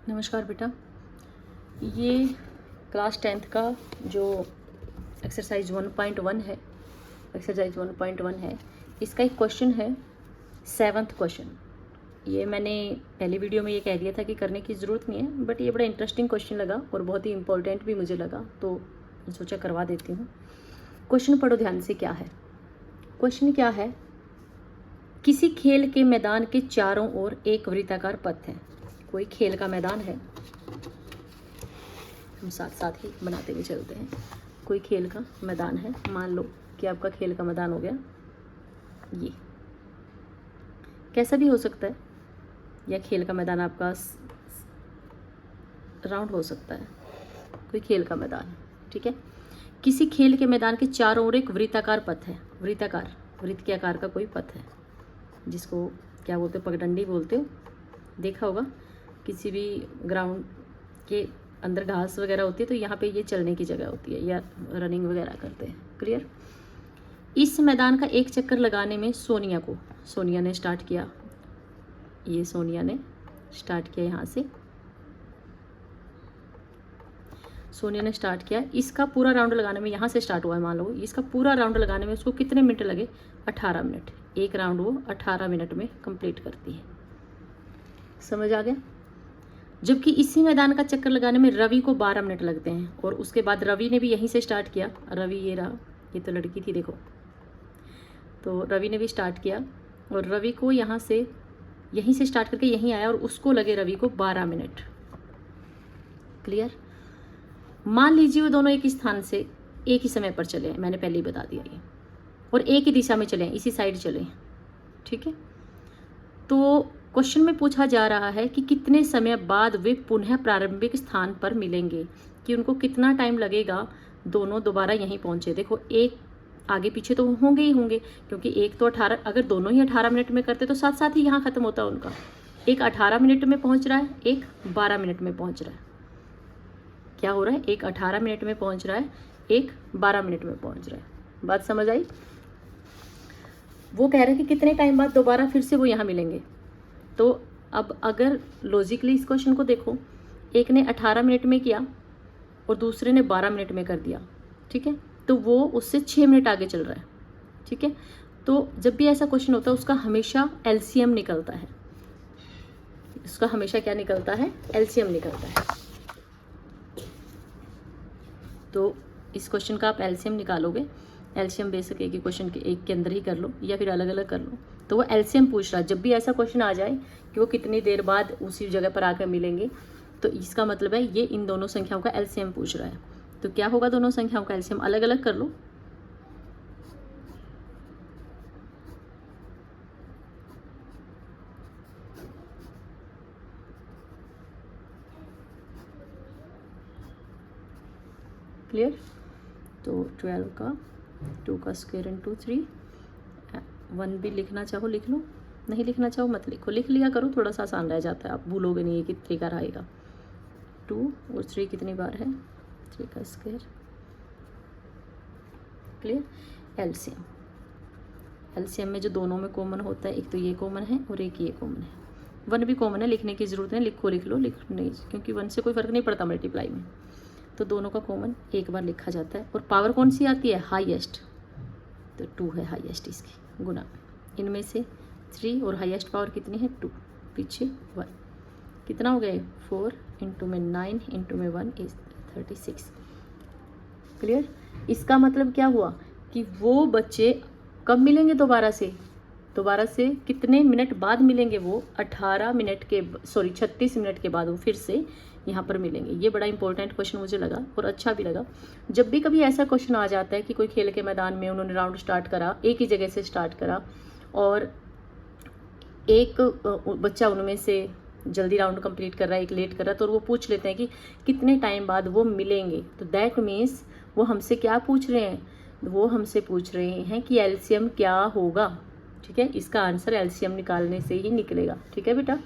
नमस्कार बेटा, ये क्लास 10th का जो एक्सरसाइज 1.1 है, एक्सरसाइज 1.1 है, इसका एक क्वेश्चन है 7th क्वेश्चन। ये मैंने पहली वीडियो में ये कह दिया था कि करने की ज़रूरत नहीं है, बट ये बड़ा इंटरेस्टिंग क्वेश्चन लगा और बहुत ही इंपॉर्टेंट भी मुझे लगा, तो सोचा करवा देती हूँ। क्वेश्चन पढ़ो ध्यान से। क्या है क्वेश्चन? क्या है? किसी खेल के मैदान के चारों ओर एक वृत्ताकार पथ है। कोई खेल का मैदान है, हम साथ साथ ही बनाते हुए चलते हैं। कोई खेल का मैदान है, मान लो कि आपका खेल का मैदान हो गया ये, कैसा भी हो सकता है, या खेल का मैदान आपका राउंड हो सकता है। कोई खेल का मैदान है, ठीक है। किसी खेल के मैदान के चारों ओर एक वृत्ताकार पथ है। वृत्ताकार, वृत्त के आकार का कोई पथ है, जिसको क्या बोलते हो, पगडंडी बोलते हो, देखा होगा। किसी भी ग्राउंड के अंदर घास वगैरह होती है तो यहाँ पे ये चलने की जगह होती है या रनिंग वगैरह करते हैं। क्लियर? इस मैदान का एक चक्कर लगाने में सोनिया ने स्टार्ट किया। ये सोनिया ने स्टार्ट किया, यहाँ से सोनिया ने स्टार्ट किया। इसका पूरा राउंड लगाने में, यहाँ से स्टार्ट हुआ है मान लो, इसका पूरा राउंड लगाने में उसको कितने मिनट लगे? 18 मिनट। एक राउंड वो 18 मिनट में कंप्लीट करती है। समझ आ गया? जबकि इसी मैदान का चक्कर लगाने में रवि को 12 मिनट लगते हैं, और उसके बाद रवि ने भी यहीं से स्टार्ट किया। रवि ये रहा, ये तो लड़की थी देखो, तो रवि ने भी स्टार्ट किया और रवि को यहाँ से यहीं से स्टार्ट करके यहीं आया और उसको लगे रवि को 12 मिनट। क्लियर? मान लीजिए वो दोनों एक स्थान से एक ही समय पर चले हैं, मैंने पहले ही बता दिया ये, और एक ही दिशा में चले हैं, इसी साइड चले हैं, ठीक है। तो क्वेश्चन में पूछा जा रहा है कि कितने समय बाद वे पुनः प्रारंभिक स्थान पर मिलेंगे, कि उनको कितना टाइम लगेगा दोनों दोबारा यहीं पहुंचे। देखो, एक आगे पीछे तो होंगे ही होंगे, क्योंकि एक तो 18, अगर दोनों ही 18 मिनट में करते तो साथ साथ ही यहाँ खत्म होता उनका। एक 18 मिनट में पहुंच रहा है, एक 12 मिनट में पहुंच रहा है। क्या हो रहा है? एक 18 मिनट में पहुंच रहा है, एक 12 मिनट में पहुंच रहा है। बात समझ आई? वो कह रहे हैं कि कितने टाइम बाद दोबारा फिर से वो यहाँ मिलेंगे। तो अब अगर लॉजिकली इस क्वेश्चन को देखो, एक ने 18 मिनट में किया और दूसरे ने 12 मिनट में कर दिया, ठीक है, तो वो उससे 6 मिनट आगे चल रहा है, ठीक है। तो जब भी ऐसा क्वेश्चन होता है उसका हमेशा एलसीएम निकलता है। उसका हमेशा क्या निकलता है? एलसीएम निकलता है। तो इस क्वेश्चन का आप एलसीएम निकालोगे। एलसीएम बेसिक एक ही क्वेश्चन के एक के अंदर ही कर लो या फिर अलग अलग कर लो। तो वो एलसीएम पूछ रहा है। जब भी ऐसा क्वेश्चन आ जाए कि वो कितनी देर बाद उसी जगह पर आकर मिलेंगे, तो इसका मतलब है ये इन दोनों संख्याओं का एलसीएम पूछ रहा है। तो क्या होगा? दोनों संख्याओं का एलसीएम अलग अलग कर लो। क्लियर? तो 12 का 2 का स्क्वायर इंटू 3, 1 भी लिखना चाहो लिख लो, नहीं लिखना चाहो मत लिखो। लिख लिया करो, थोड़ा सा आसान रह जाता है, आप भूलोगे नहीं ये कितने का रहेगा। 2 और 3 कितनी बार है? 3 का स्क्वायर। क्लियर? एलसीएम, एलसीएम में जो दोनों में कॉमन होता है, एक तो ये कॉमन है और एक ये कॉमन है। 1 भी कॉमन है, लिखने की ज़रूरत नहीं, लिखो लिख लो, लिख नहीं, क्योंकि 1 से कोई फ़र्क नहीं पड़ता मल्टीप्लाई में। तो दोनों का कॉमन एक बार लिखा जाता है। और पावर कौन सी आती है? हाईएस्ट। तो 2 है हाईएस्ट इसकी, गुना इनमें से 3, और हाईएस्ट पावर कितनी है? 2, पीछे 1। कितना हो गया? 4 इंटू में 9 इंटू में 1 इज 36। क्लियर? इसका मतलब क्या हुआ कि वो बच्चे कब मिलेंगे दोबारा से? दोबारा से कितने मिनट बाद मिलेंगे? वो 18 मिनट के 36 मिनट के बाद वो फिर से यहाँ पर मिलेंगे। ये बड़ा इंपॉर्टेंट क्वेश्चन मुझे लगा और अच्छा भी लगा। जब भी कभी ऐसा क्वेश्चन आ जाता है कि कोई खेल के मैदान में उन्होंने राउंड स्टार्ट करा, एक ही जगह से स्टार्ट करा, और एक बच्चा उनमें से जल्दी राउंड कंप्लीट कर रहा है, एक लेट कर रहा है, तो वो पूछ लेते हैं कि कितने टाइम बाद वो मिलेंगे। तो दैट मीन्स वो हमसे क्या पूछ रहे हैं? वो हमसे पूछ रहे हैं कि एलसीएम क्या होगा, ठीक है। इसका आंसर एलसीएम निकालने से ही निकलेगा, ठीक है बेटा।